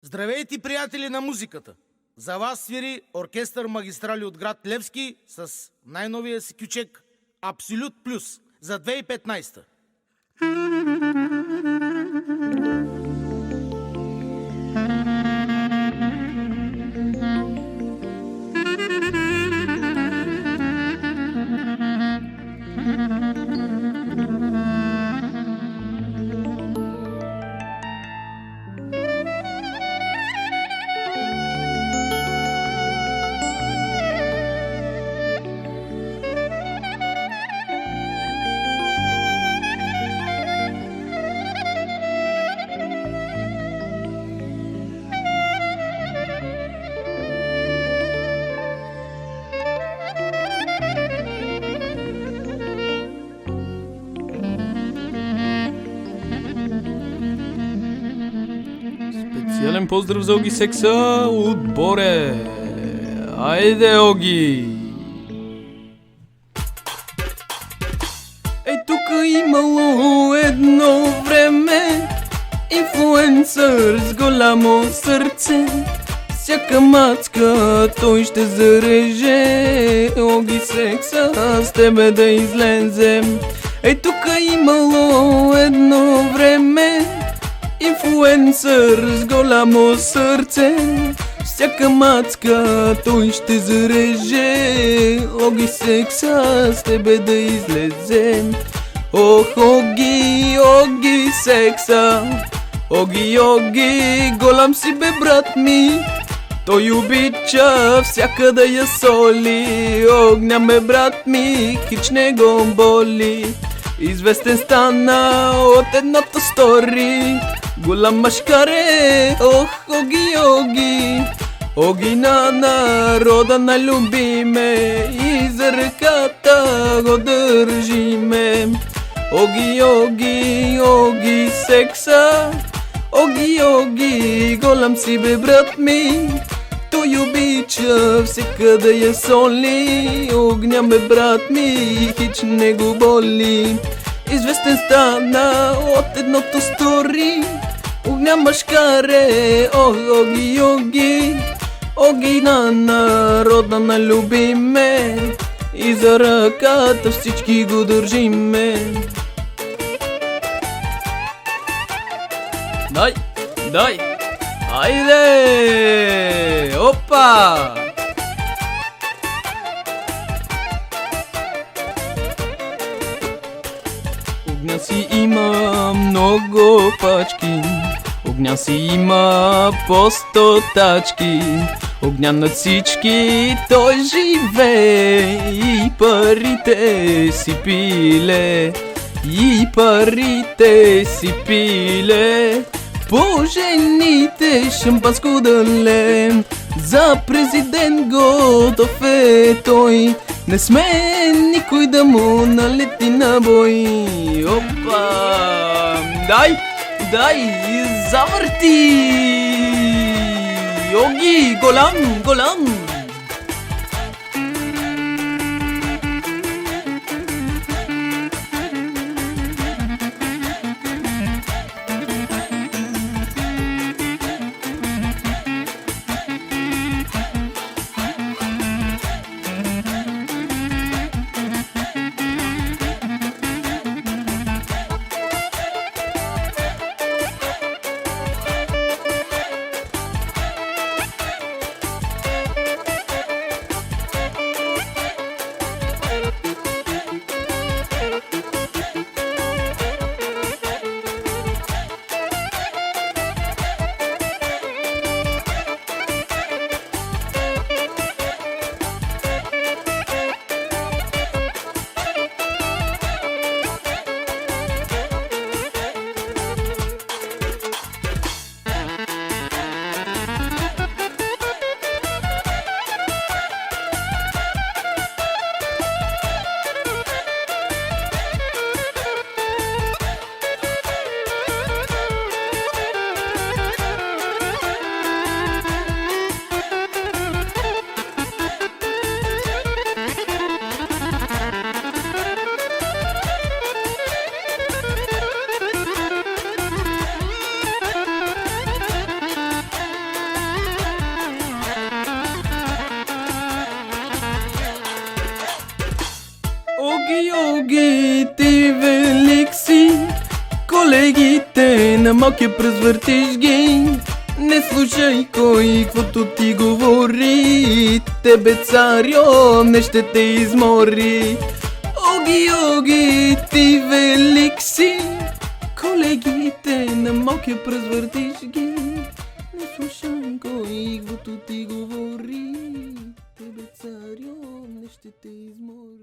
Здравейте, приятели на музиката! За вас свири оркестър Магистрали от град Левски с най-новия си кючек Абсолют Плюс за 2015. Специален поздрав за Оги Секса от Боре. Айде, Оги! Ей, тука имало едно време инфлуенсър с голямо сърце. Всяка мацка той ще зареже. Оги Секса с тебе да излезем. Ей, тука имало едно време инфлуенсър с голямо сърце. Всяка мацка той ще зареже. Оги Секса с тебе да излезем. Ох, Оги, Оги Секса. Оги, Оги, голям си бе, брат ми. Той обича всяка да я соли. Огня ме, брат ми, хич не го боли. Известен стана от едното стори. Голям машкаре, ох, Оги, Оги. Оги на народа на любиме и за ръката го държиме. Оги, Оги, Оги Секса. Оги, Оги, голям си бе, брат ми. Той обича всека да я соли. Огня ме, брат ми, хич не го боли. Известен стана от едното стори. Огня машкаре, ох, Оги, Оги. Оги на народа на любиме и за ръката всички го държиме. Дай, дай, айде, опа! Огня си има много пачки. Огня си има по 100 тачки. Огня над всички той живее и парите си пиле. И парите си пиле. По жените шампанско да за президент готов е той. Не сме никой да му налети на бой. Опа! Дай! Дай! Завърти! Оги! Голям! Голям! Оги, ти велик си, колегите на малкия пръзвъртиш ги. Не слушай кой каквото ти говори, тебе царю не ще те измори. Оги, оги, ти велик си, колегите на малкия пръзвъртиш ги. Не слушай кой каквото ти говори, тебе царю не ще те измори.